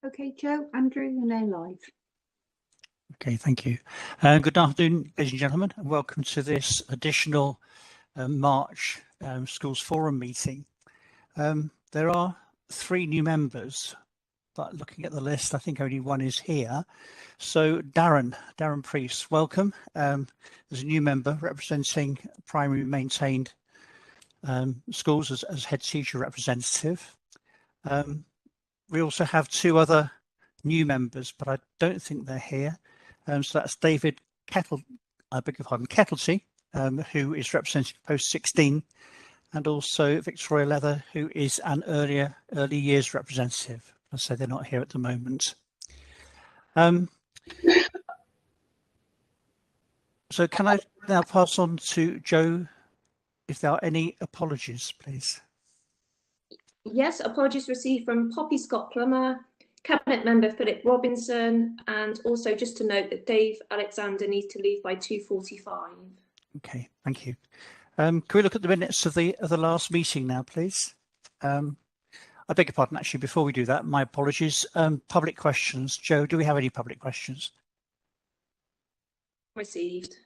Okay, Joe, Andrew, you're now live. Okay, thank you. Good afternoon, ladies and gentlemen, and welcome to this additional March Schools Forum meeting. There are 3 new members, but looking at the list, I think only one is here. So Darren Priest, welcome. There's a new member representing primary maintained schools as head teacher representative. We also have 2 other new members, but I don't think they're here. So that's David Kettlety, who is representing post 16, and also Victoria Leather, who is an early years representative. I say they're not here at the moment. So can I now pass on to Joe if there are any apologies, please? Yes, apologies received from Poppy Scott Plummer, Cabinet Member Philip Robinson, and also just to note that Dave Alexander needs to leave by 2:45. Okay, thank you. Can we look at the minutes of the last meeting now, please? I beg your pardon, actually, before we do that, my apologies. Public questions. Joe, do we have any public questions? Received.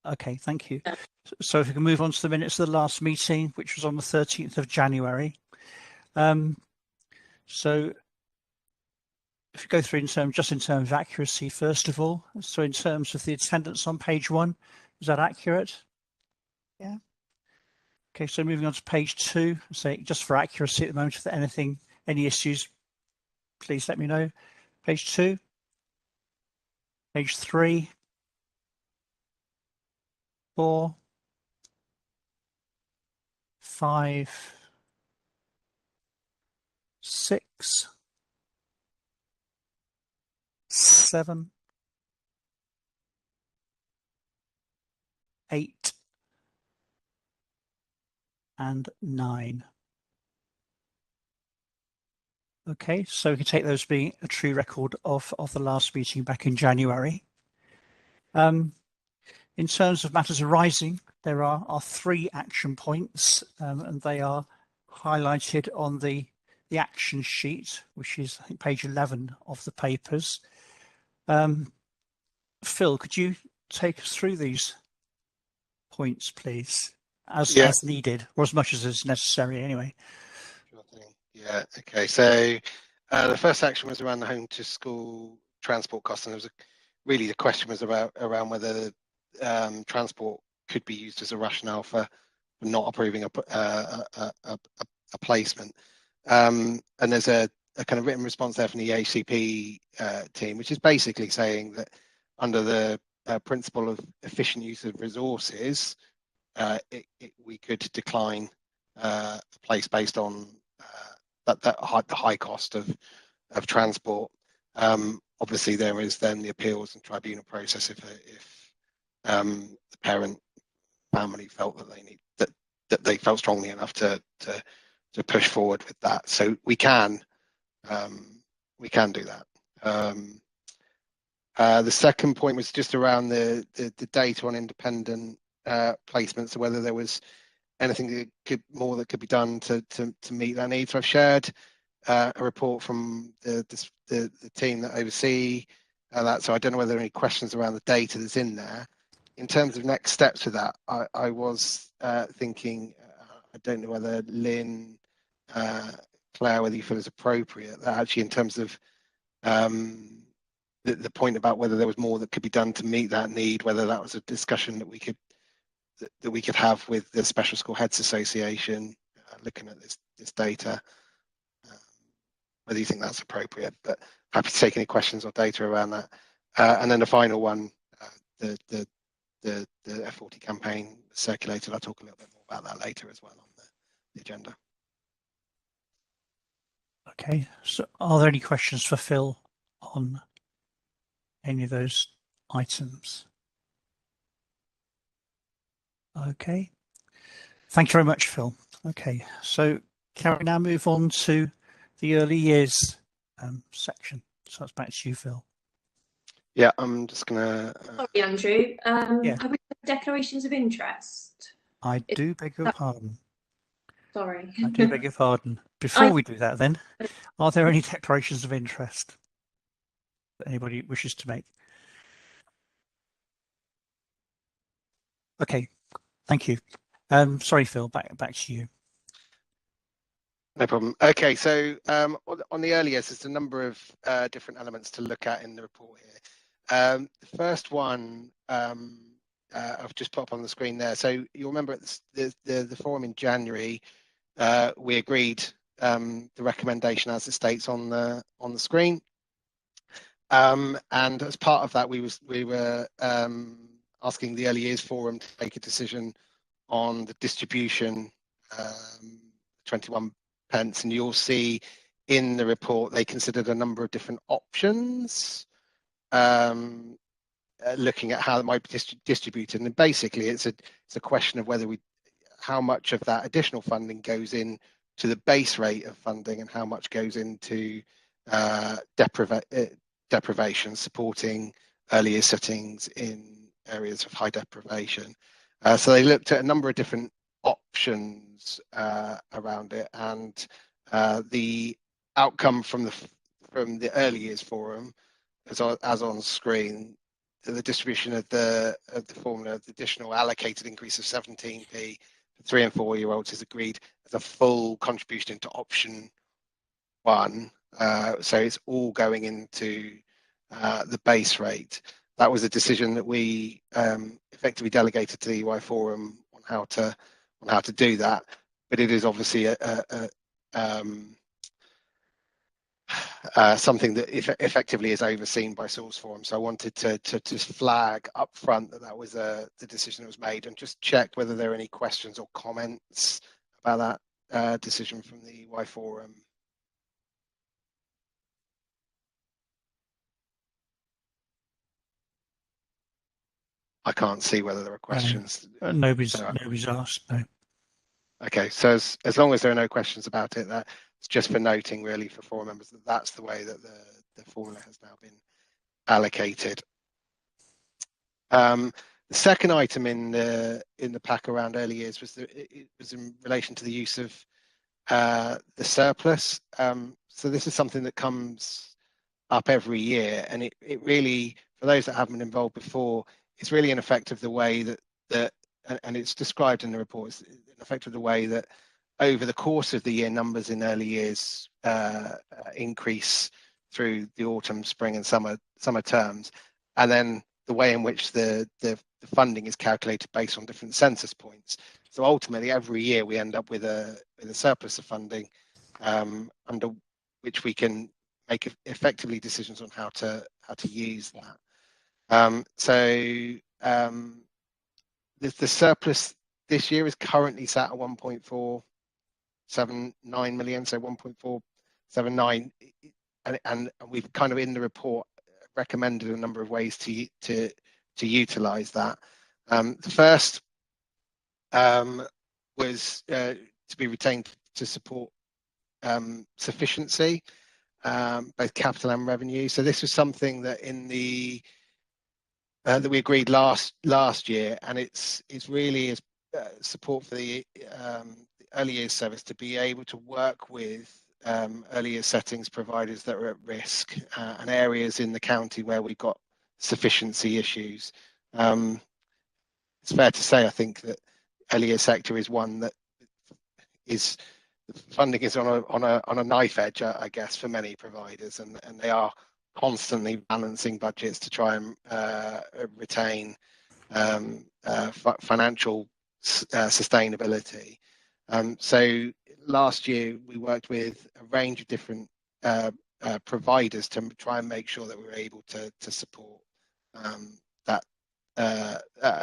Okay, thank you. So if we can move on to the minutes of the last meeting, which was on the 13th of January. So if you go through in terms of accuracy, first of all, so in terms of the attendance on page 1, is that accurate? Yeah. Okay, so moving on to page 2, say just for accuracy at the moment, if there are any issues, please let me know. Page 2, page 3, 4, 5, 6, 7, 8, and 9. Okay, so we can take those being a true record of the last meeting back in January. In terms of matters arising, there are 3 action points, and they are highlighted on the action sheet, which is, I think, page 11 of the papers. Phil, could you take us through these points, please, as needed, or as much as is necessary anyway? Sure thing. Yeah, okay. So the first action was around the home to school transport costs, and really the question was around whether transport could be used as a rationale for not approving a placement. And there's a kind of written response there from the ACP team, which is basically saying that under the principle of efficient use of resources, we could decline a place based on the high cost of transport. Obviously, there is then the appeals and tribunal process if the parent family felt that they felt strongly enough to push forward with that. So we can do that. The second point was just around the data on independent placements, so whether there was anything that could be done to meet that need. So I've shared a report from the team that oversee that. So I don't know whether there are any questions around the data that's in there. In terms of next steps with that, I was thinking, I don't know whether Lynn, Claire, whether you feel is appropriate, that actually in terms of the point about whether there was more that could be done to meet that need, whether that was a discussion that we could have with the Special School Heads Association, looking at this data, whether you think that's appropriate. But happy to take any questions or data around that. And then the final one, the F40 campaign circulated. I'll talk a little bit more about that later as well on the agenda. Okay, so are there any questions for Phil on any of those items? Okay, thank you very much, Phil. Okay, so can we now move on to the early years section? So that's back to you, Phil. Yeah, I'm just gonna. Sorry, Andrew. Have we got declarations of interest? I do beg your pardon. Sorry. I do beg your pardon. Before we do that then, are there any declarations of interest that anybody wishes to make? Okay, thank you. Sorry, Phil, back to you. No problem. Okay, so on the earlier, there's a number of different elements to look at in the report here. The first one I've just put up on the screen there. So you'll remember at the forum in January, we agreed the recommendation as it states on the screen, and as part of that, we were asking the early years forum to make a decision on the distribution, 21 pence, and you'll see in the report they considered a number of different options, looking at how it might be distributed. And basically, it's a question of whether how much of that additional funding goes in to the base rate of funding and how much goes into deprivation, supporting early years settings in areas of high deprivation. So they looked at a number of different options around it, and the outcome from the early years forum, as on screen, the distribution of the formula, the additional allocated increase of 17p for 3 and 4 year olds is agreed as a full contribution into option 1. So it's all going into the base rate. That was a decision that we effectively delegated to the EY forum on how to do that, but it is obviously something that effectively is overseen by source forum. So I wanted to just flag up front that was the decision that was made, and just check whether there are any questions or comments about that decision from the EY forum. I can't see whether there are questions. Nobody's asked, no. Okay, so as long as there are no questions about it, that's just for noting, really, for forum members, that that's the way that the formula has now been allocated. The second item in the pack around early years was in relation to the use of the surplus. So this is something that comes up every year, and it really, for those that haven't been involved before, it's really an effect of the way that and it's described in the report, it's an effect of the way that over the course of the year, numbers in early years increase through the autumn, spring and summer terms, and then the way in which the funding is calculated based on different census points. So ultimately, every year we end up with a surplus of funding under which we can make effectively decisions on how to use that. The surplus this year is currently sat at 1.479 million, so 1.479, and we've kind of in the report recommended a number of ways to utilize that. The first was to be retained to support sufficiency, both capital and revenue. So this was something that that we agreed last year, and it's really support for the early years service to be able to work with early years settings providers that are at risk and areas in the county where we've got sufficiency issues. It's fair to say, I think, that early years sector is one that is funding is on a knife edge, I guess, for many providers, and they are constantly balancing budgets to try and retain financial sustainability. So last year we worked with a range of different providers to try and make sure that we were able to support that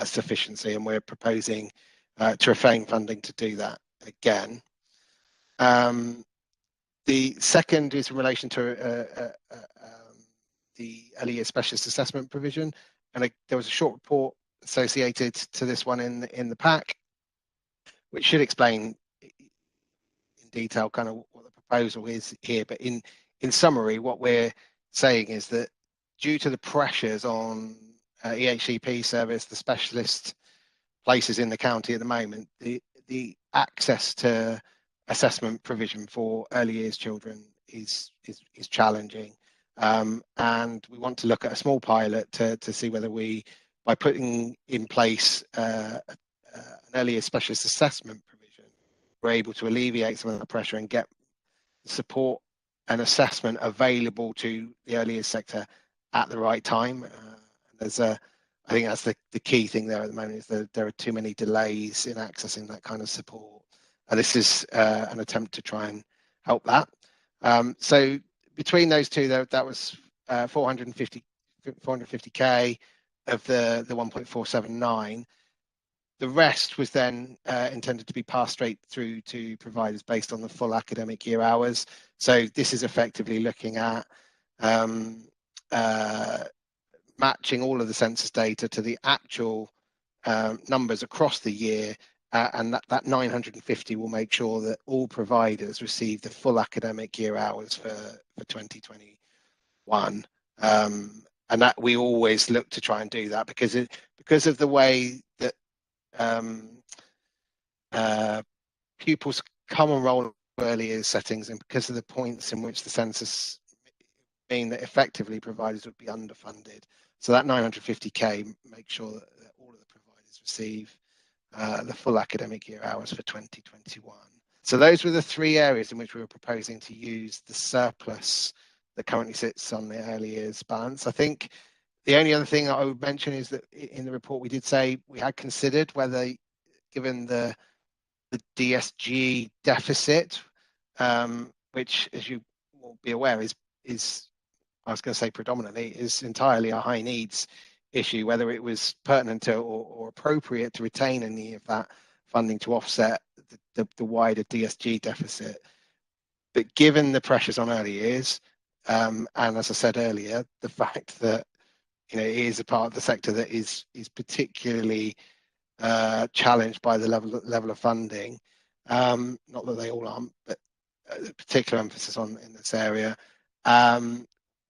sufficiency, and we're proposing to refrain funding to do that again. The second is in relation to the early years specialist assessment provision, and there was a short report associated to this one in the pack, which should explain in detail kind of what the proposal is here. But in summary, what we're saying is that due to the pressures on EHCP service, the specialist places in the county at the moment, the access to assessment provision for early years children is challenging. And we want to look at a small pilot to see whether we, by putting in place an early years specialist assessment provision, we're able to alleviate some of the pressure and get support and assessment available to the early years sector at the right time. I think that's the key thing there at the moment, is that there are too many delays in accessing that kind of support. And this is an attempt to try and help that. So between those two, that was 450k of the 1.479. The rest was then intended to be passed straight through to providers based on the full academic year hours. So this is effectively looking at matching all of the census data to the actual numbers across the year, and that 950 will make sure that all providers receive the full academic year hours for 2021. And that we always look to try and do that because of the way that pupils come and roll early years settings, and because of the points in which the census mean that effectively providers would be underfunded. So that 950k makes sure that all of the providers receive the full academic year hours for 2021. So those were the three areas in which we were proposing to use the surplus that currently sits on the early years balance. I think the only other thing I would mention is that in the report we did say we had considered whether, given the DSG deficit, which, as you will be aware, is I was going to say predominantly, is entirely a high needs issue, whether it was pertinent to or appropriate to retain any of that funding to offset the wider DSG deficit. But given the pressures on early years, and as I said earlier, the fact that it is a part of the sector that is particularly challenged by the level of funding, not that they all aren't, but a particular emphasis in this area,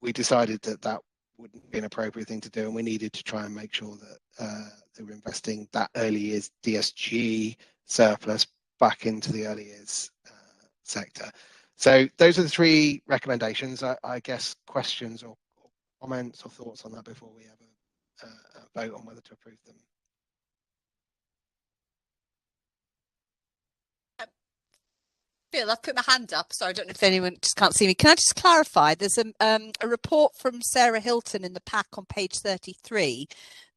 we decided that wouldn't be an appropriate thing to do, and we needed to try and make sure that they were investing that early years DSG surplus back into the early years sector. So those are the three recommendations. I guess questions or comments or thoughts on that before we have a vote on whether to approve them. Phil, I've put my hand up, so I don't know if anyone just can't see me. Can I just clarify? There's a report from Sarah Hilton in the pack on page 33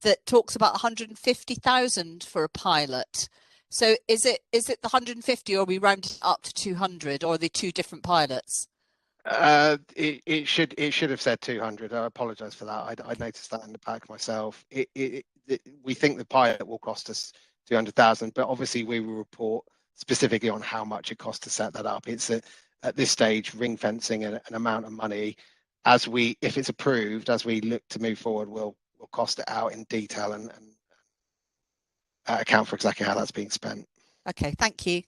that talks about 150,000 for a pilot. So is it the 150, or are we rounded up to 200, or are they two different pilots? It should have said 200. I apologise for that. I noticed that in the pack myself. We think the pilot will cost us 200,000, but obviously we will report specifically on how much it costs to set that up. It's at this stage ring fencing an amount of money. If it's approved, as we look to move forward, we'll cost it out in detail and account for exactly how that's being spent. Okay, thank you.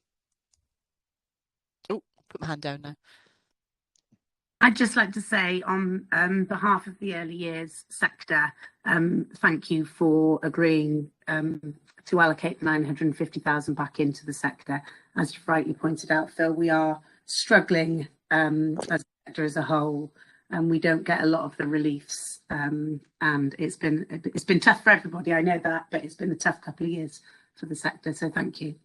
Oh, put my hand down now. I'd just like to say on behalf of the early years sector, thank you for agreeing to allocate 950,000 back into the sector. As you rightly pointed out, Phil, we are struggling as a sector as a whole, and we don't get a lot of the reliefs. And it's been tough for everybody, I know that, but it's been a tough couple of years for the sector. So thank you.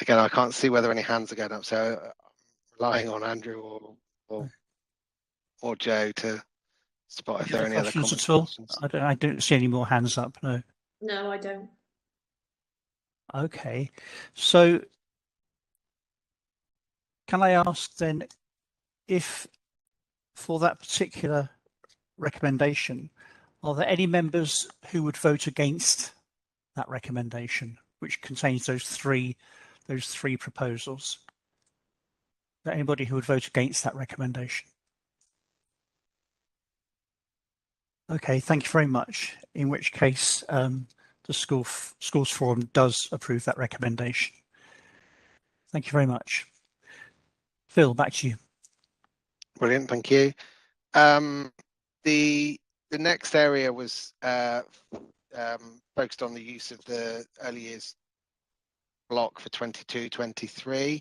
Again, I can't see whether any hands are going up, so I'm relying on Andrew or Joe to spot if there are any other questions comments. at all? I don't see any more hands up, no. No, I don't. Okay, so can I ask then, if for that particular recommendation, are there any members who would vote against that recommendation, which contains those three proposals? Is there anybody who would vote against that recommendation? Okay, thank you very much. In which case, the Schools Forum does approve that recommendation. Thank you very much. Phil, back to you. Brilliant, thank you. The the next area was focused on the use of the early years block for 22-23,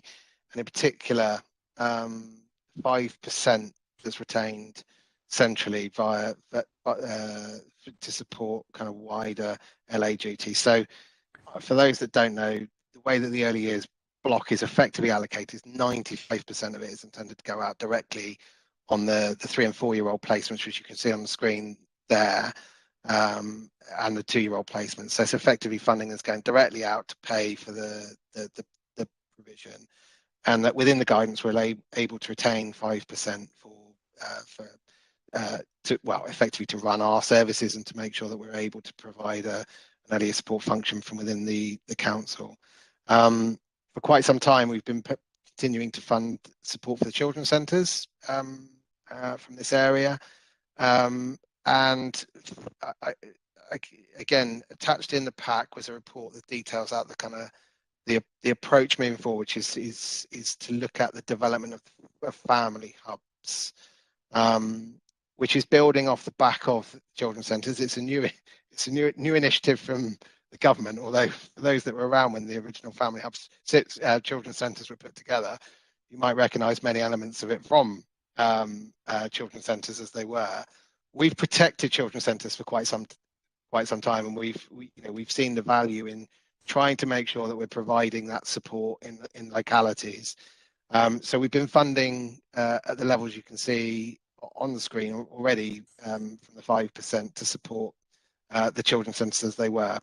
and in particular 5% was retained centrally via to support kind of wider LA duties. So for those that don't know, the way that the early years block is effectively allocated, 95% of it is intended to go out directly on the 3 and 4 year old placements, which you can see on the screen there, and the 2-year-old placements. So it's effectively funding that's going directly out to pay for the provision, and that within the guidance we're able to retain 5% effectively to run our services and to make sure that we're able to provide an earlier support function from within the council. For quite some time, we've been continuing to fund support for the children's centres from this area. And again, attached in the pack was a report that details out the kind of the approach moving forward, which is to look at the development of family hubs, which is building off the back of children's centres. It's a new initiative from the government, although for those that were around when the original family hubs children's centres were put together, you might recognise many elements of it from children's centres as they were. We've protected children's centres for quite some time, and we've seen the value in trying to make sure that we're providing that support in localities. So we've been funding at the levels you can see on the screen already, from the 5% to support the children's centres as they were.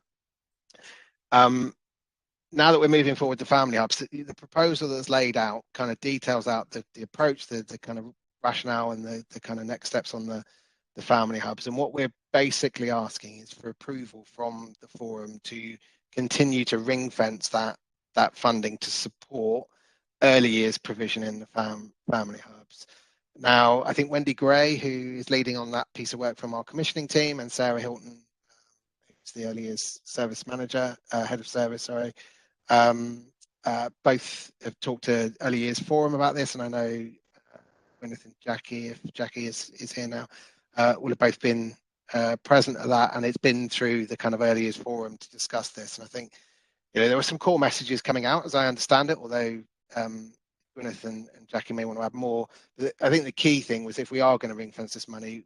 Now that we're moving forward to family hubs, the proposal that's laid out kind of details out the approach, the kind of rationale and the kind of next steps on the family hubs. And what we're basically asking is for approval from the forum to continue to ring fence that funding to support early years provision in the family hubs. Now, I think Wendy Gray, who is leading on that piece of work from our commissioning team, and Sarah Hilton, who's the early years service manager, head of service, sorry, both have talked to Early Years Forum about this, and I know Gwyneth and Jackie, if Jackie is here now, will have both been present at that, and it's been through the kind of Early Years Forum to discuss this. And I think there were some core messages coming out, as I understand it, although Gwyneth and Jackie may want to add more. But I think the key thing was, if we are going to ring fence this money,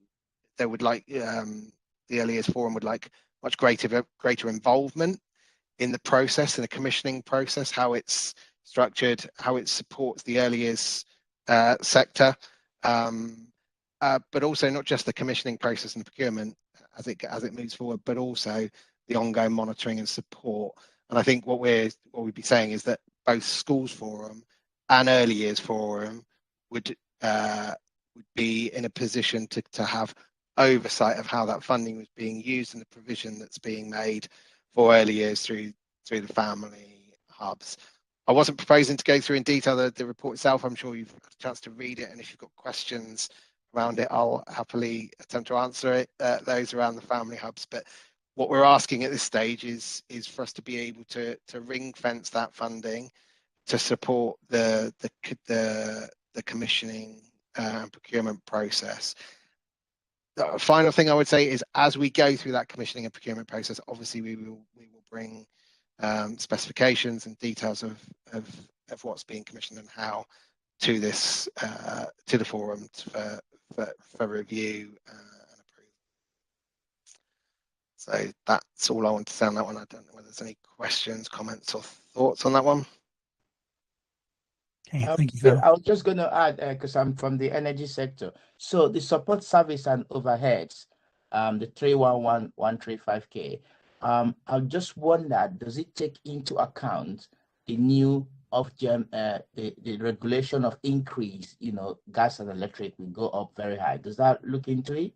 they would like the Early Years Forum would like much greater involvement in the process, in the commissioning process, how it's structured, how it supports the early years sector, but also not just the commissioning process and the procurement as it moves forward, but also the ongoing monitoring and support. And I think what we'd be saying is that both Schools Forum and Early Years Forum would be in a position to have oversight of how that funding was being used and the provision that's being made for early years through the family hubs. I wasn't proposing to go through in detail the report itself. I'm sure you've got a chance to read it, and if you've got questions around it, I'll happily attempt to answer those around the family hubs. But what we're asking at this stage is for us to be able to ring fence that funding to support the commissioning and procurement process. The final thing I would say is, as we go through that commissioning and procurement process, obviously we will bring specifications and details of what's being commissioned and how to this to the forum for review and approval. So that's all I want to say on that one. I don't know whether there's any questions, comments, or thoughts on that one. Okay, thank you, Phil. I was just going to add, because I'm from the energy sector. So the support service and overheads, the 311,135K, I just wonder, does it take into account the new the regulation of increase, gas and electric will go up very high? Does that look into it?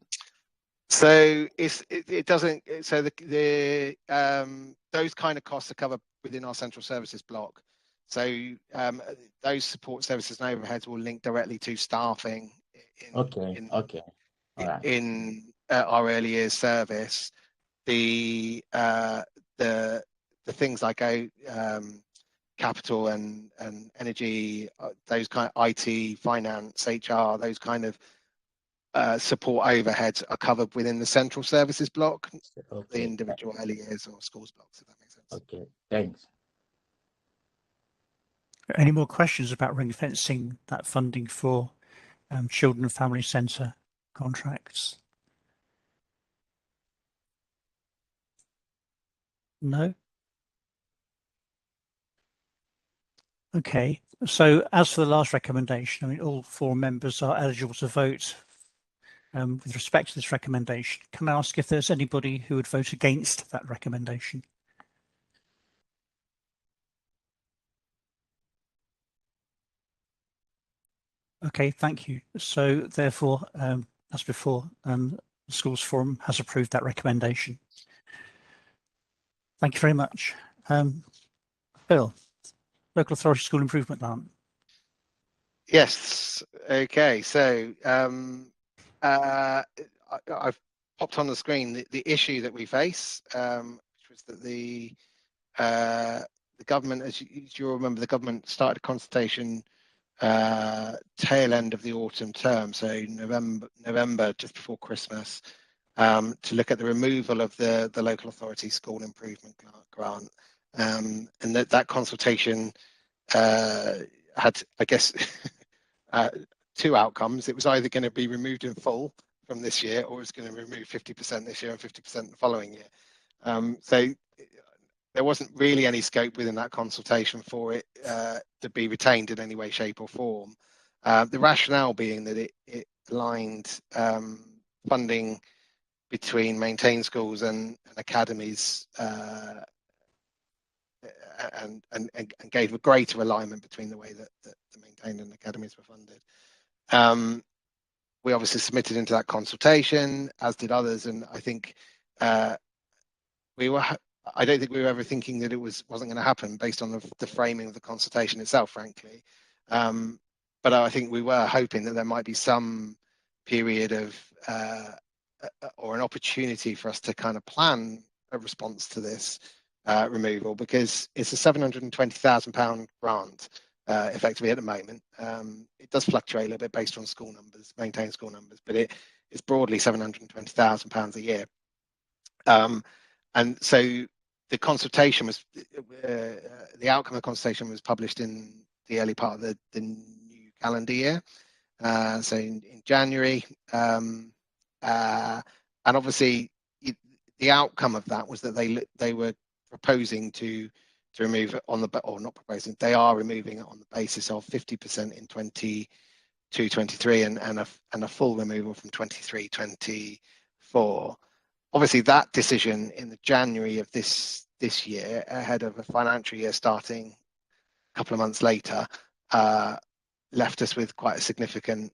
So it doesn't. So the those kind of costs are covered within our central services block. So those support services and overheads will link directly to staffing in our early years service. The things like capital and energy, those kind of IT, finance, HR, those kind of support overheads are covered within the central services block, the Okay. individual LEAs or schools blocks, if that makes sense. Okay. Thanks. Any more questions about ring fencing that funding for children and family centre contracts? No? Okay, so as for the last recommendation, I mean, all 4 members are eligible to vote with respect to this recommendation. Can I ask if there's anybody who would vote against that recommendation? Okay, thank you. So therefore, as before, the Schools Forum has approved that recommendation. Thank you very much. Bill, Local Authority School Improvement Grant. Yes. Okay. So I've popped on the screen the issue that we face, which was that the government, as you'll remember, the government started a consultation tail end of the autumn term, so November, just before Christmas, to look at the removal of the local authority school improvement grant, and that consultation had, I guess, 2 outcomes. It was either going to be removed in full from this year, or it's going to remove 50% this year and 50% the following year. So there wasn't really any scope within that consultation for it to be retained in any way, shape or form. The rationale being that it aligned funding between maintained schools and academies and gave a greater alignment between the way that the maintained and academies were funded. We obviously submitted into that consultation, as did others, and I think I don't think we were ever thinking that it wasn't going to happen based on the framing of the consultation itself, frankly. But I think we were hoping that there might be some period of or an opportunity for us to kind of plan a response to this removal, because it's a £720,000 grant effectively at the moment. It does fluctuate a little bit based on school numbers, maintained school numbers, but it's broadly £720,000 a year. And so the consultation was, the outcome of the consultation was published in the early part of the new calendar year, so in January. And obviously, the outcome of that was that they were proposing to remove it on the, or not proposing, they are removing it on the basis of 50% in 22-23 and a full removal from 23-24. Obviously, that decision in the January of this year, ahead of a financial year starting a couple of months later, left us with quite a significant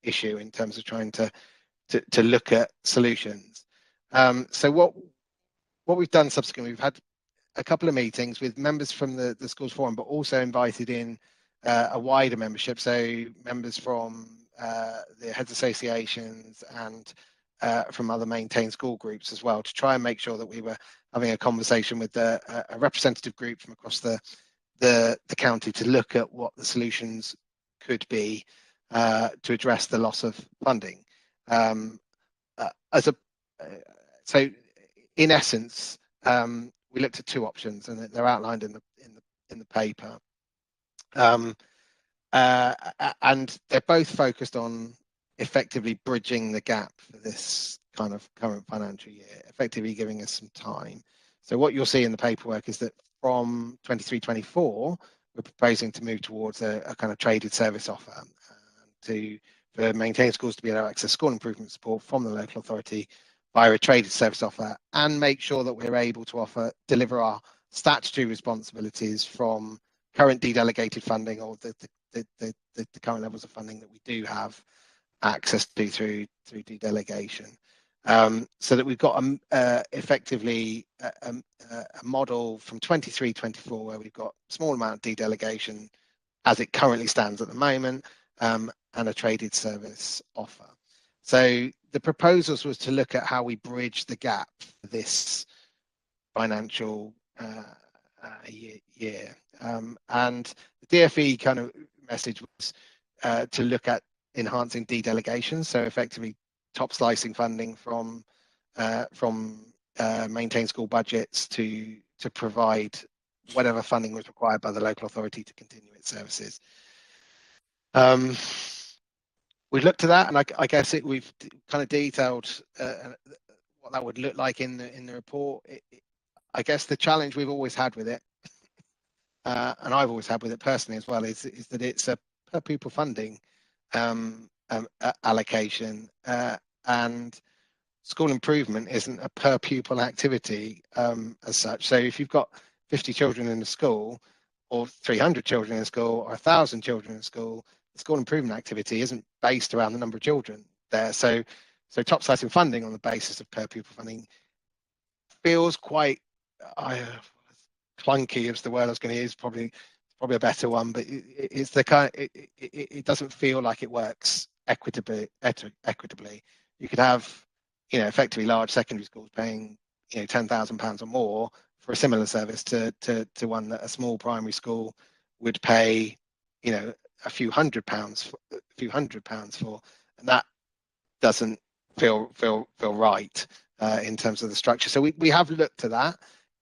issue in terms of trying to look at solutions. So what we've done subsequently, we've had a couple of meetings with members from the Schools Forum, but also invited in a wider membership, so members from the heads associations and from other maintained school groups as well, to try and make sure that we were having a conversation with a representative group from across the county to look at what the solutions could be to address the loss of funding. So in essence, we looked at 2 options, and they're outlined in the paper, and they're both focused on effectively bridging the gap for this kind of current financial year, effectively giving us some time. So what you'll see in the paperwork is that from 23-24, we're proposing to move towards a kind of traded service offer for maintained schools to be able to access school improvement support from the local authority via a traded service offer, and make sure that we're able to deliver our statutory responsibilities from current de-delegated funding, or the current levels of funding that we do have access to through de-delegation, so that we've got effectively a model from 23-24 where we've got a small amount of de-delegation as it currently stands at the moment, and a traded service offer. So the proposals was to look at how we bridge the gap for this financial year, and the DFE kind of message was to look at enhancing dedelegation, so effectively top slicing funding from maintained school budgets to provide whatever funding was required by the local authority to continue its services. We've looked at that, and I guess we've kind of detailed what that would look like in the report. I guess the challenge we've always had with it, and I've always had with it personally as well, is that it's a per pupil funding allocation, and school improvement isn't a per pupil activity as such. So if you've got 50 children in a school, or 300 children in a school, or 1,000 children in a school, the school improvement activity isn't based around the number of children there. So top slicing funding on the basis of per pupil funding feels quite clunky, is the word I was going to use, probably a better one, but it's the kind it doesn't feel like it works equitably. You could have, effectively large secondary schools paying, £10,000 or more for a similar service to one that a small primary school would pay, a few hundred pounds for, and that doesn't feel right in terms of the structure. So we have looked at that.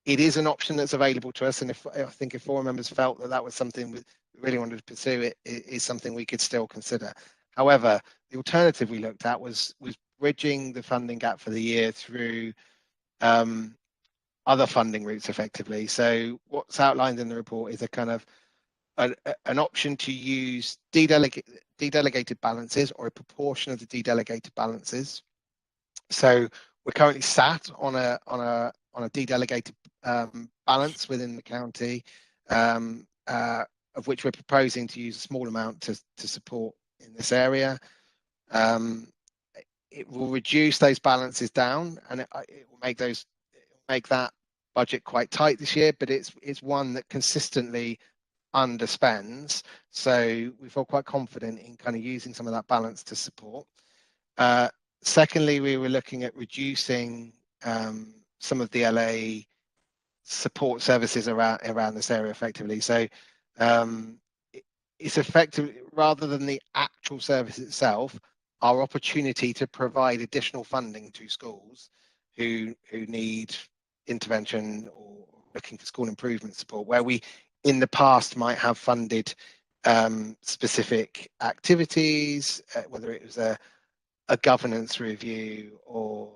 It is an option that's available to us, and I think if forum members felt that was something we really wanted to pursue, it is something we could still consider. However, the alternative we looked at was bridging the funding gap for the year through other funding routes effectively. So what's outlined in the report is a kind of an option to use dedelegated balances, or a proportion of the dedelegated balances. So we're currently sat on a dedelegated balance within the county, of which we're proposing to use a small amount to support in this area. It will reduce those balances down, and it will make that budget quite tight this year, but it's one that consistently underspends, so we feel quite confident in kind of using some of that balance to support. Secondly, we were looking at reducing some of the LA support services around this area effectively. So it's effective, rather than the actual service itself, our opportunity to provide additional funding to schools who need intervention or looking for school improvement support, where we in the past might have funded specific activities, whether it was a governance review or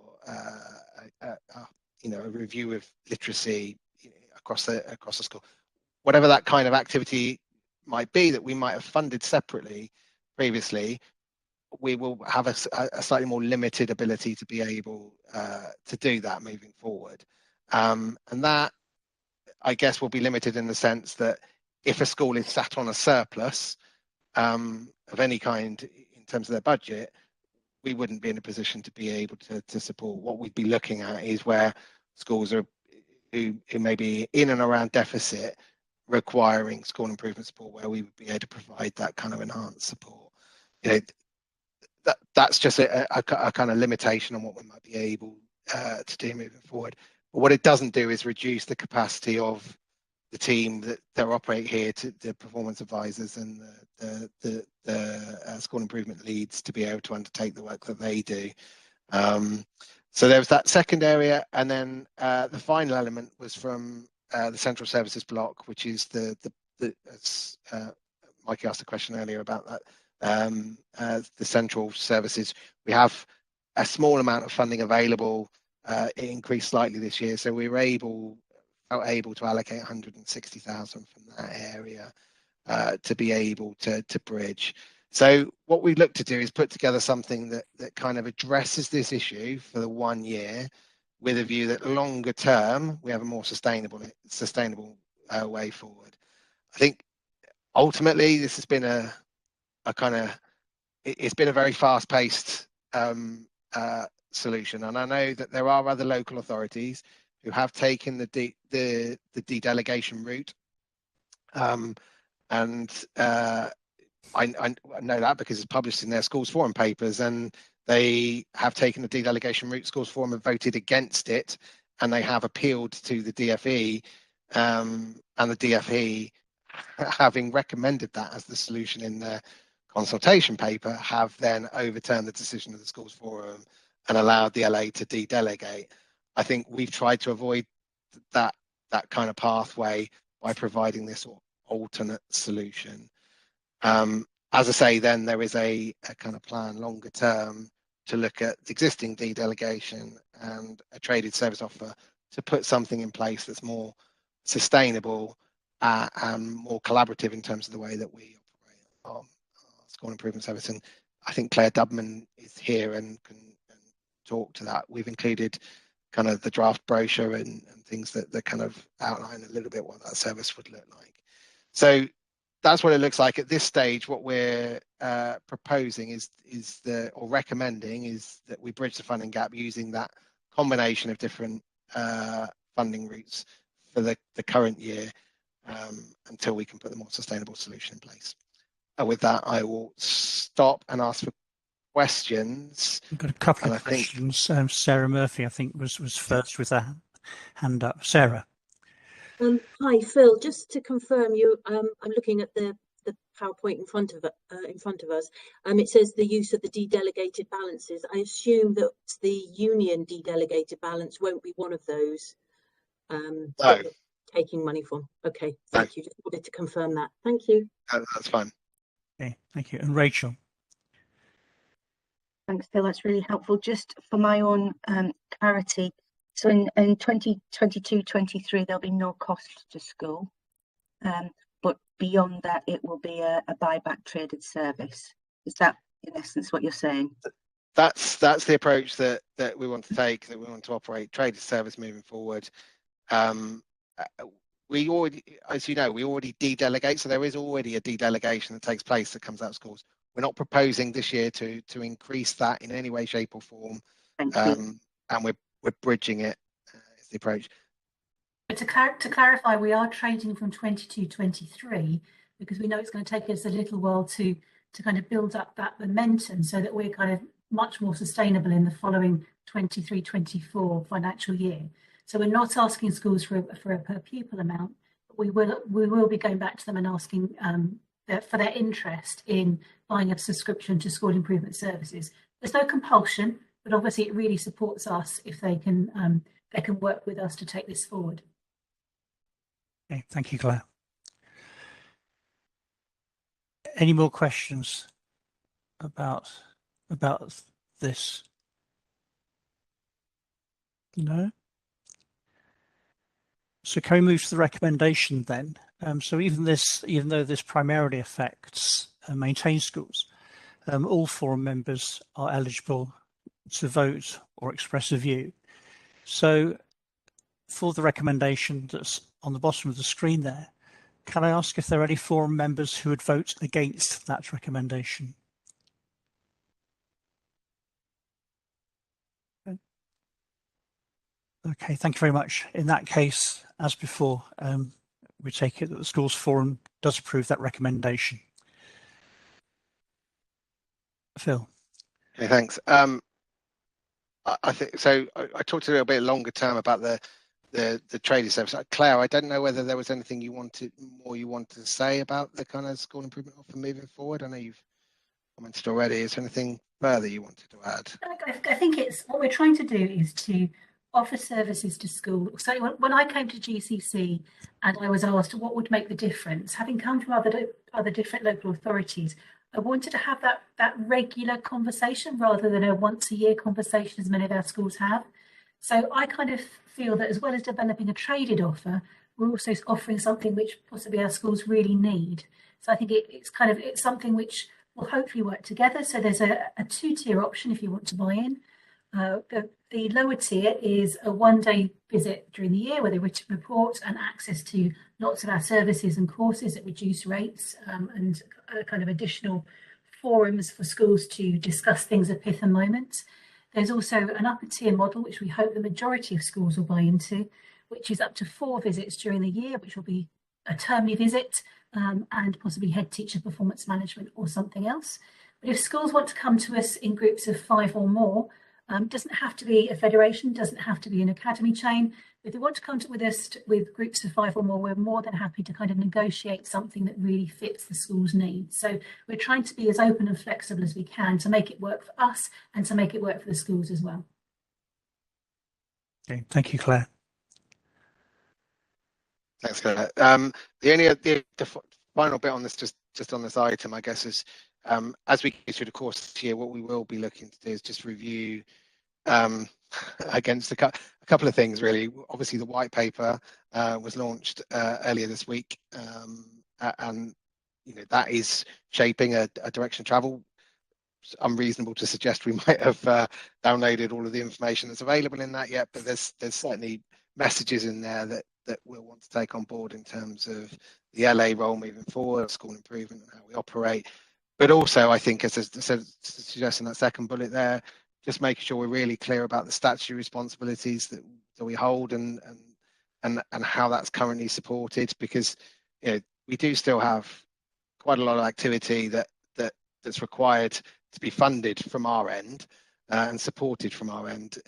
a review of literacy across the school, whatever that kind of activity might be that we might have funded separately previously, we will have a slightly more limited ability to be able to do that moving forward. And that, I guess, will be limited in the sense that if a school is sat on a surplus of any kind in terms of their budget, we wouldn't be in a position to be able to support. What we'd be looking at is where schools are who may be in and around deficit, requiring school improvement support, where we would be able to provide that kind of enhanced support. That's just a kind of limitation on what we might be able to do moving forward. But what it doesn't do is reduce the capacity of the team that operate here, to the performance advisors and the school improvement leads, to be able to undertake the work that they do. So there was that second area, and then the final element was from the central services block, which is the Mikey asked a question earlier about that. The central services, we have a small amount of funding available. It increased slightly this year, so we were able to allocate 160,000 from that area to be able to bridge. So what we look to do is put together something that kind of addresses this issue for the 1 year, with a view that longer term we have a more sustainable way forward. I think ultimately this has been it's been a very fast-paced solution, and I know that there are other local authorities who have taken the dedelegation route, and I know that because it's published in their schools forum papers, and they have taken the dedelegation route. Schools forum have voted against it, and they have appealed to the DFE, and the DFE, having recommended that as the solution in their consultation paper have then overturned the decision of the schools forum and allowed the LA to de-delegate. I think we've tried to avoid that kind of pathway by providing this alternate solution. As I say, then there is a kind of plan longer term to look at the existing de-delegation and a traded service offer to put something in place that's more sustainable and more collaborative in terms of the way that we operate our school improvement service. And I think Claire Dubman is here and can talk to that. We've included kind of the draft brochure and things that kind of outline a little bit what that service would look like. So that's what it looks like at this stage. What we're proposing or recommending is that we bridge the funding gap using that combination of different funding routes for the current year until we can put the more sustainable solution in place. And with that, I will stop and ask for questions. We've got a couple of questions. Sarah Murphy, I think, was first with a hand up. Sarah. Hi, Phil. Just to confirm, I'm looking at the PowerPoint in front of us. It says the use of the de-delegated balances. I assume that the union de-delegated balance won't be one of those. No. Taking money from. Okay, thank you. Just wanted to confirm that. Thank you. That's fine. Okay, thank you. And Rachel. Thanks, Phil. That's really helpful. Just for my own clarity, so in 2022-23, there'll be no cost to school, but beyond that, it will be a buyback traded service. Is that, in essence, what you're saying? That's the approach that we want to take, that we want to operate traded service moving forward. We already, as you know, we already de-delegate, so there is already a de-delegation that takes place that comes out of schools. We're not proposing this year to increase that in any way, shape or form. And we're bridging it is the approach. But to clarify, we are trading from 22-23 because we know it's going to take us a little while to kind of build up that momentum so that we're kind of much more sustainable in the following 23-24 financial year. So we're not asking schools for a per pupil amount, but we will be going back to them and asking for their interest in buying a subscription to school improvement services. There's no compulsion, but obviously it really supports us if they can work with us to take this forward. Okay, thank you, Claire. Any more questions about this? No? So can we move to the recommendation then? So even though this primarily affects maintained schools, all forum members are eligible to vote or express a view. So for the recommendation that's on the bottom of the screen there, can I ask if there are any forum members who would vote against that recommendation? Okay, thank you very much. In that case, as before, we take it that the schools forum does approve that recommendation. Phil. Okay, thanks. I think so. I talked a little bit longer term about the traded service. Claire, I don't know whether there was anything you wanted to say about the kind of school improvement offer moving forward. I know you've commented already. Is there anything further you wanted to add? I think it's what we're trying to do is to offer services to school. So when I came to GCC and I was asked what would make the difference, having come from other different local authorities, I wanted to have that regular conversation rather than a once a year conversation as many of our schools have. So I kind of feel that as well as developing a traded offer, we're also offering something which possibly our schools really need. So I think it's something which will hopefully work together. So there's a two-tier option if you want to buy in. The lower tier is a one-day visit during the year with a written report and access to lots of our services and courses at reduced rates and kind of additional forums for schools to discuss things of pith and moment. There's also an upper tier model, which we hope the majority of schools will buy into, which is up to 4 visits during the year, which will be a termly visit and possibly head teacher performance management or something else. But if schools want to come to us in groups of 5 or more, Doesn't have to be a federation, doesn't have to be an academy chain. If they want to come with us with groups of 5 or more, we're more than happy to kind of negotiate something that really fits the school's needs. So we're trying to be as open and flexible as we can to make it work for us and to make it work for the schools as well. Okay, thank you, Claire. Thanks, Claire. The final bit on this, just on this item, I guess, is as we go through the course of this year, what we will be looking to do is just review against a couple of things, really. Obviously, the white paper was launched earlier this week, and that is shaping a direction of travel. It's unreasonable to suggest we might have downloaded all of the information that's available in that yet, but there's certainly messages in there that we'll want to take on board in terms of the LA role moving forward, school improvement and how we operate. But also, I think, as I said, suggesting that second bullet there, just making sure we're really clear about the statutory responsibilities that we hold and how that's currently supported, because we do still have quite a lot of activity that's required to be funded from our end and supported from our end.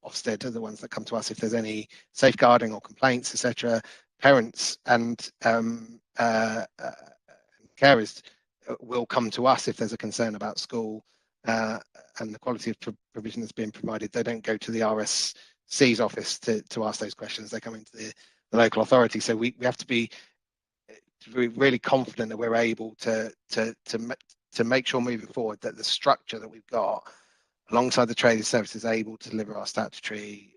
Ofsted are the ones that come to us if there's any safeguarding or complaints, etc. Parents and carers will come to us if there's a concern about school and the quality of provision that's being provided. They don't go to the RSC's office to ask those questions. They come into the local authority. So we have to be really confident that we're able to make sure moving forward that the structure that we've got alongside the trading service is able to deliver our statutory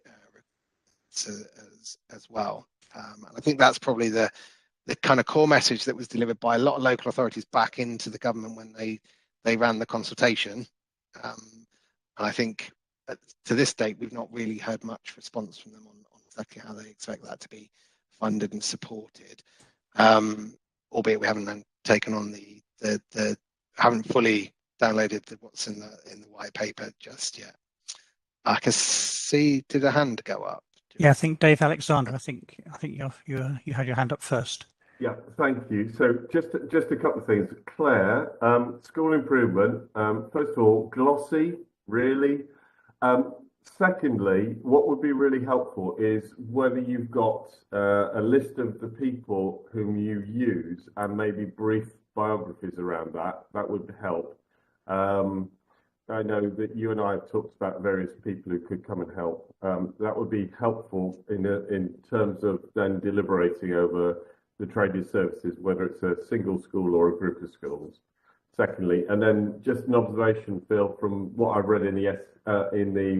as well. And I think that's probably the kind of core message that was delivered by a lot of local authorities back into the government when they ran the consultation. And I think to this date, we've not really heard much response from them on exactly how they expect that to be funded and supported. Albeit we haven't then taken on haven't fully downloaded what's in the white paper just yet. I can see, did a hand go up? Yeah, I think Dave Alexander. I think you had your hand up first. Yeah, thank you. So just a couple of things. Claire, school improvement. First of all, glossy, really. Secondly, what would be really helpful is whether you've got a list of the people whom you use and maybe brief biographies around that. That would help. I know that you and I have talked about various people who could come and help. That would be helpful in terms of then deliberating over the trading services, whether it's a single school or a group of schools. Secondly, and then just an observation, Phil, from what I read in the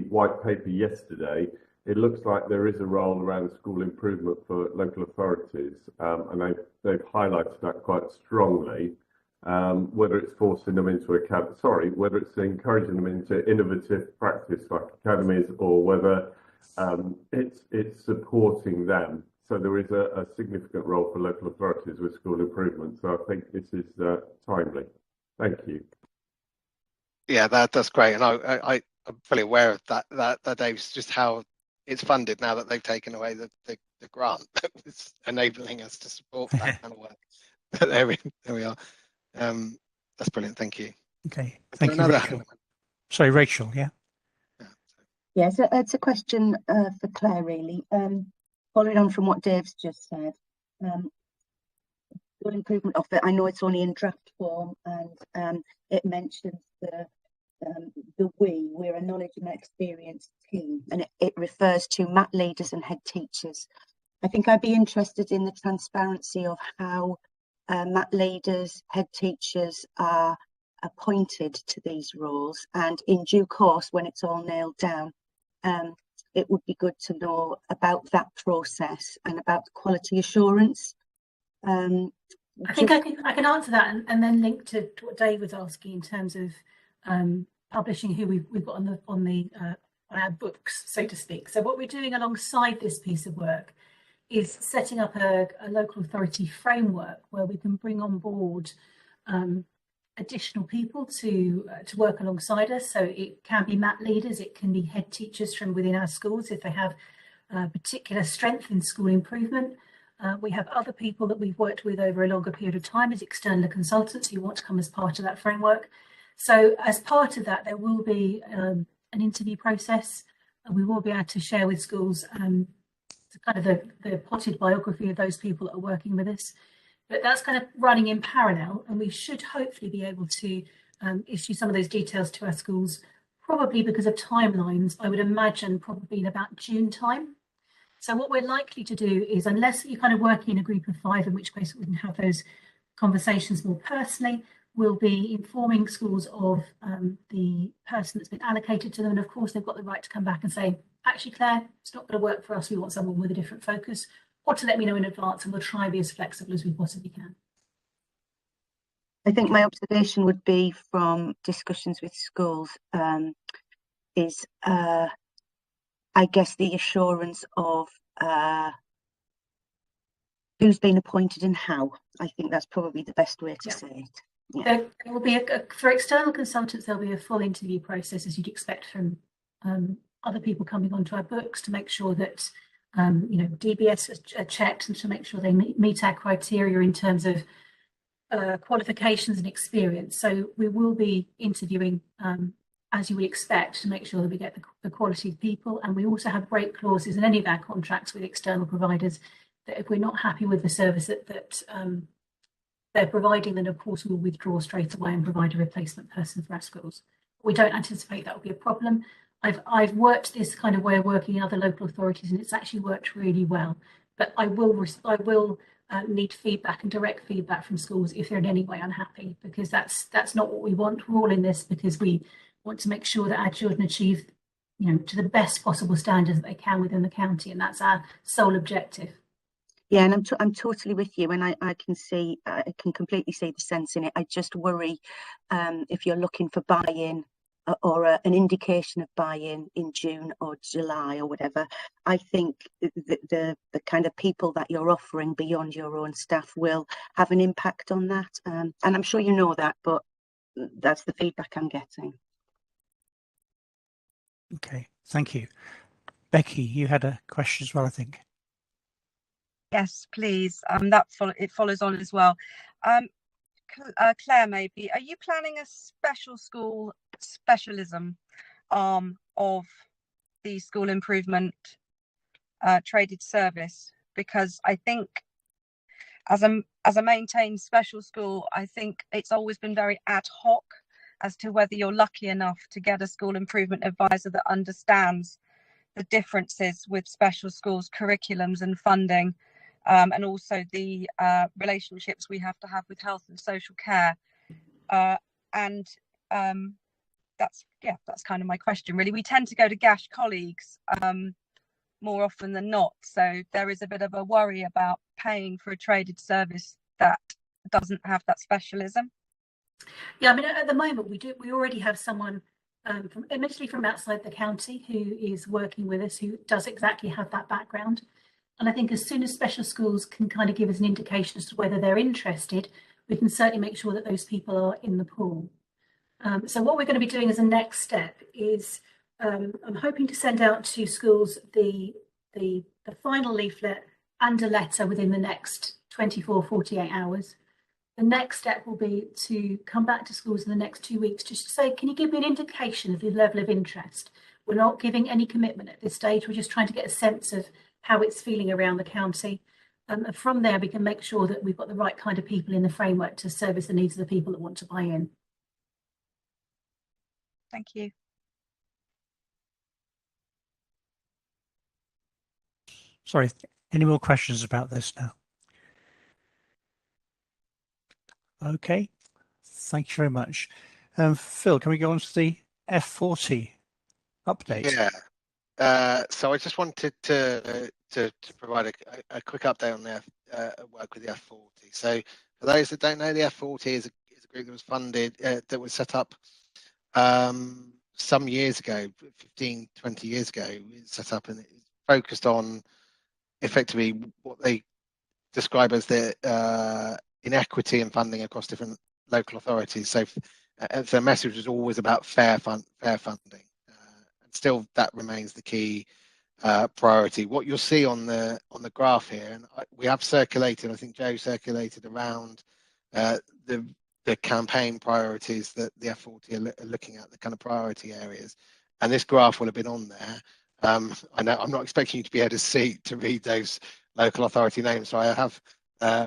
white paper yesterday, it looks like there is a role around school improvement for local authorities, and they've highlighted that quite strongly. Whether it's forcing them into whether it's encouraging them into innovative practice like academies, or whether it's supporting them. So there is a significant role for local authorities with school improvement. So I think this is timely. Thank you. Yeah, that's great, and I'm fully aware of that Dave's just how it's funded now that they've taken away the grant that was enabling us to support that kind of work. But there we are. That's brilliant. Thank you. Okay, thank you, Rachel. Sorry, Rachel. Yeah. Yeah, so it's a question for Claire, really. Following on from what Dave's just said, school improvement offer. I know it's only in draft form, and it mentions we're a knowledge and experience team, and it refers to MAT leaders and head teachers. I think I'd be interested in the transparency of how MAT leaders, head teachers are appointed to these roles, and in due course, when it's all nailed down, it would be good to know about that process and about the quality assurance. I think I can answer that and then link to what Dave was asking in terms of publishing who we've got on our books, so to speak. So what we're doing alongside this piece of work is setting up a local authority framework where we can bring on board additional people to work alongside us. So it can be MAT leaders, it can be head teachers from within our schools if they have particular strength in school improvement. We have other people that we've worked with over a longer period of time as external consultants who want to come as part of that framework. So as part of that, there will be an interview process. And we will be able to share with schools kind of the potted biography of those people that are working with us. But that's kind of running in parallel, and we should hopefully be able to issue some of those details to our schools, probably because of timelines, I would imagine probably in about June time. So what we're likely to do is, unless you're kind of working in a group of 5, in which case we can have those conversations more personally, we'll be informing schools of the person that's been allocated to them. And of course, they've got the right to come back and say, actually, Claire, it's not going to work for us. We want someone with a different focus, or to let me know in advance, and we'll try and be as flexible as we possibly can. I think my observation would be from discussions with schools is, I guess, the assurance of who's been appointed and how. I think that's probably the best way to say it. Yeah. There will be for external consultants, there'll be a full interview process, as you'd expect from other people coming onto our books, to make sure that DBS are checked and to make sure they meet our criteria in terms of qualifications and experience. So we will be interviewing, as you would expect, to make sure that we get the quality of people. And we also have break clauses in any of our contracts with external providers that if we're not happy with the service that they're providing, then of course we'll withdraw straight away and provide a replacement person for our schools. We don't anticipate that will be a problem. I've worked this kind of way of working in other local authorities, and it's actually worked really well. But I will need feedback and direct feedback from schools if they're in any way unhappy, because that's not what we want. We're all in this because we want to make sure that our children achieve, to the best possible standards that they can within the county, and that's our sole objective. Yeah, and I'm totally with you, and I can completely see the sense in it. I just worry if you're looking for buy-in or an indication of buy-in in June or July or whatever. I think the kind of people that you're offering beyond your own staff will have an impact on that, and I'm sure you know that, but that's the feedback I'm getting. Okay, thank you. Becky, you had a question as well, I think. Yes, please. It follows on as well. Claire, maybe, are you planning a special school specialism arm of the school improvement traded service? Because I think as a maintained special school, I think it's always been very ad hoc as to whether you're lucky enough to get a school improvement advisor that understands the differences with special schools curriculums and funding. And also the relationships we have to have with health and social care. That's kind of my question, really. We tend to go to GASH colleagues more often than not. So there is a bit of a worry about paying for a traded service that doesn't have that specialism. Yeah, I mean, at the moment we already have someone admittedly from outside the county who is working with us, who does exactly have that background. And I think as soon as special schools can kind of give us an indication as to whether they're interested, we can certainly make sure that those people are in the pool. So what we're going to be doing as a next step is I'm hoping to send out to schools the final leaflet and a letter within the next 24, 48 hours. The next step will be to come back to schools in the next 2 weeks just to say, can you give me an indication of the level of interest? We're not giving any commitment at this stage. We're just trying to get a sense of how it's feeling around the county. And from there, we can make sure that we've got the right kind of people in the framework to service the needs of the people that want to buy in. Thank you. Sorry, any more questions about this now? Okay, thank you very much. Phil, can we go on to the F40 update? Yeah. So I just wanted to provide a quick update on the work with the F40. So for those that don't know, the F40 is a group that was funded, that was set up some years ago, 15, 20 years ago. It was set up and it focused on effectively what they describe as the inequity in funding across different local authorities. So the message was always about fair funding. And still that remains the key priority. What you'll see on the graph here, and we have circulated, I think Joe circulated around the campaign priorities that the F40 are looking at, the kind of priority areas. and this graph will have been on there. I know I'm not expecting you to be able to read those local authority names, so I have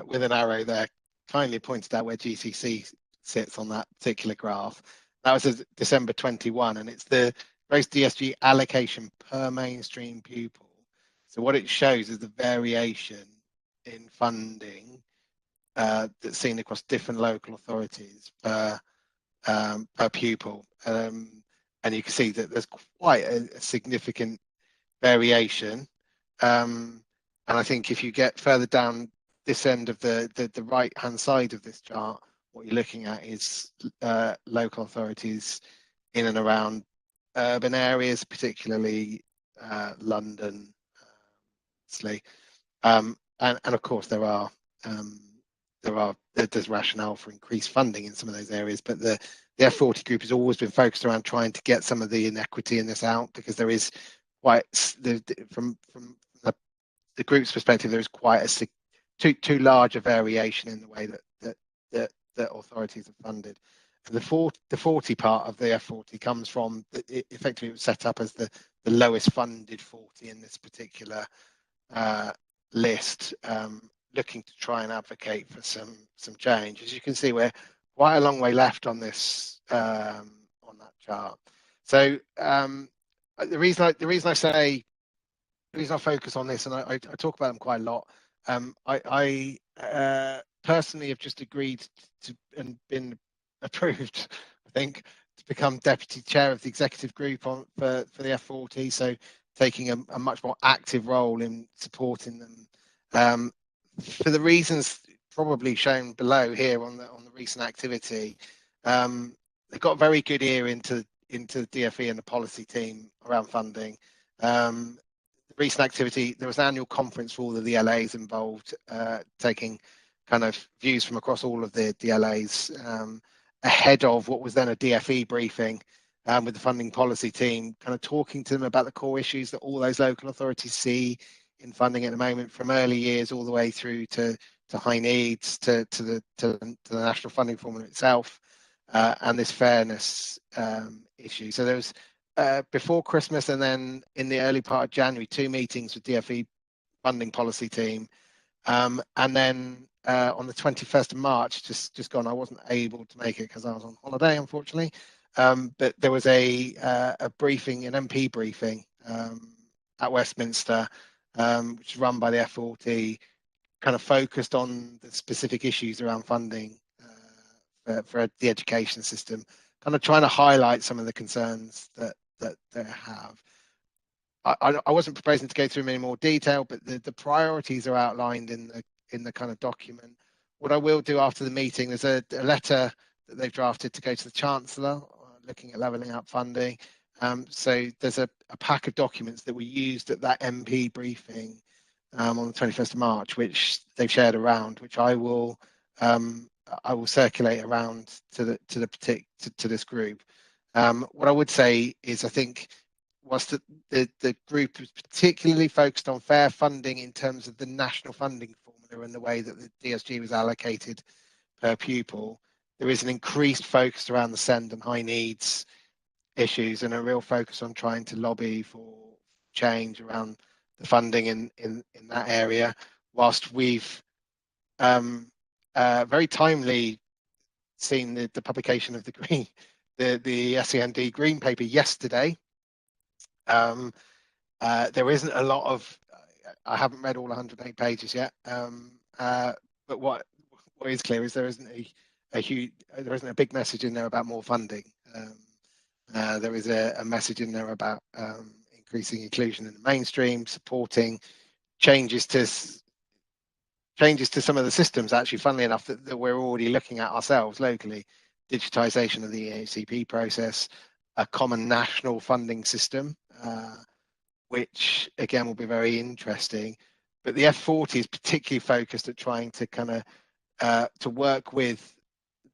with an arrow there kindly pointed out where GCC sits on that particular graph. That was as December 21, and it's the gross DSG allocation per mainstream pupil. So what it shows is the variation in funding that's seen across different local authorities per pupil. And you can see that there's quite a significant variation. And I think if you get further down this end of the right-hand side of this chart, what you're looking at is local authorities in and around urban areas, particularly London, and of course there's rationale for increased funding in some of those areas, but the F40 group has always been focused around trying to get some of the inequity in this out, because there is quite from the group's perspective, there is quite a too large a variation in the way that authorities are funded. The 40 part of the F40 comes from effectively it was set up as the lowest funded 40 in this particular list, looking to try and advocate for some change. As you can see, we're quite a long way left on this on that chart. So the reason I focus on this, and I talk about them quite a lot. I personally have just agreed to and been approved, I think, to become deputy chair of the executive group for the F40. So taking a much more active role in supporting them. For the reasons probably shown below here on the recent activity, they've got a very good ear into the DFE and the policy team around funding. The recent activity, there was an annual conference for all of the LAs involved, taking kind of views from across all of the DLAs ahead of what was then a DFE briefing with the funding policy team, kind of talking to them about the core issues that all those local authorities see in funding at the moment, from early years all the way through to high needs, to the national funding formula itself, and this fairness issue. So there was before Christmas and then in the early part of January, 2 meetings with DFE funding policy team, and then on the 21st of March, just gone, I wasn't able to make it because I was on holiday, unfortunately. But there was a briefing, an MP briefing at Westminster, which is run by the F40, kind of focused on the specific issues around funding for the education system, kind of trying to highlight some of the concerns that they have. I wasn't proposing to go through them in any more detail, but the priorities are outlined in the kind of document. What I will do after the meeting, there's a letter that they've drafted to go to the Chancellor, looking at levelling up funding. So there's a pack of documents that were used at that MP briefing on the 21st of March, which they've shared around, which I will circulate around to this group. What I would say is, I think whilst the group is particularly focused on fair funding in terms of the national funding formula and the way that the DSG was allocated per pupil, there is an increased focus around the SEND and high needs issues, and a real focus on trying to lobby for change around the funding in that area. Whilst we've very timely seen the publication of the SEND Green Paper yesterday, there isn't a lot of, I haven't read all 108 pages yet, but what is clear is there isn't a big message in there about more funding. There is a message in there about increasing inclusion in the mainstream, supporting changes to some of the systems, actually, funnily enough, that we're already looking at ourselves locally. Digitisation of the EHCP process, a common national funding system, which again will be very interesting. But the F40 is particularly focused at trying to kind of to work with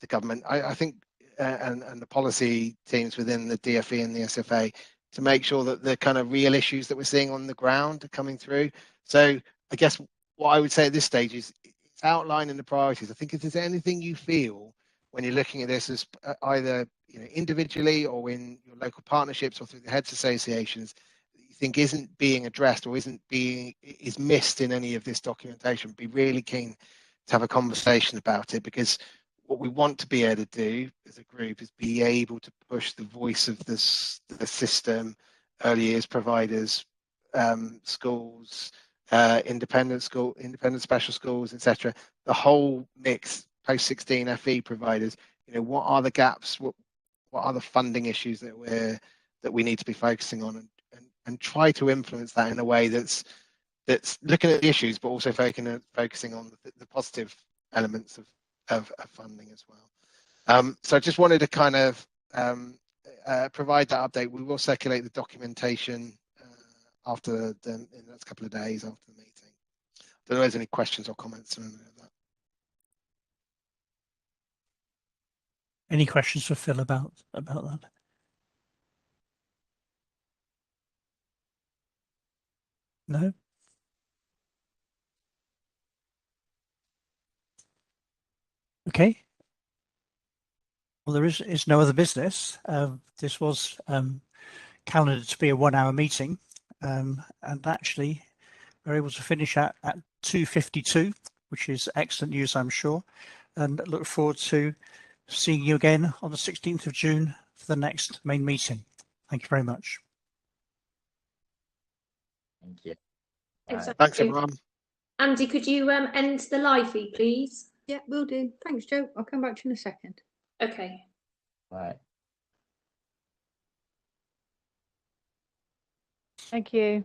the government, I think, and the policy teams within the DFE and the SFA, to make sure that the kind of real issues that we're seeing on the ground are coming through. So I guess what I would say at this stage is it's outlining the priorities. I think if there's anything you feel when you're looking at this as either individually or in your local partnerships or through the heads associations that you think isn't being addressed or is missed in any of this documentation, be really keen to have a conversation about it, because what we want to be able to do as a group is be able to push the voice of the system, early years providers, schools, independent special schools, etc. The whole mix, post-16 FE providers. What are the gaps? What are the funding issues that we need to be focusing on, and try to influence that in a way that's looking at the issues, but also focusing on the positive elements of funding as well. So I just wanted to kind of provide that update. We will circulate the documentation in the next couple of days after the meeting. I don't know if there's any questions or comments on that. Any questions for Phil about that? No? Okay. Well, there is no other business. This was calendared to be a 1-hour meeting, and actually we're able to finish at 2:52, which is excellent news, I'm sure, and look forward to seeing you again on the 16th of June for the next main meeting. Thank you very much. Thank you. Exactly. Thanks, everyone. Andy, could you end the live feed, please? Yeah, will do. Thanks, Joe. I'll come back to you in a second. Okay. Right. Thank you.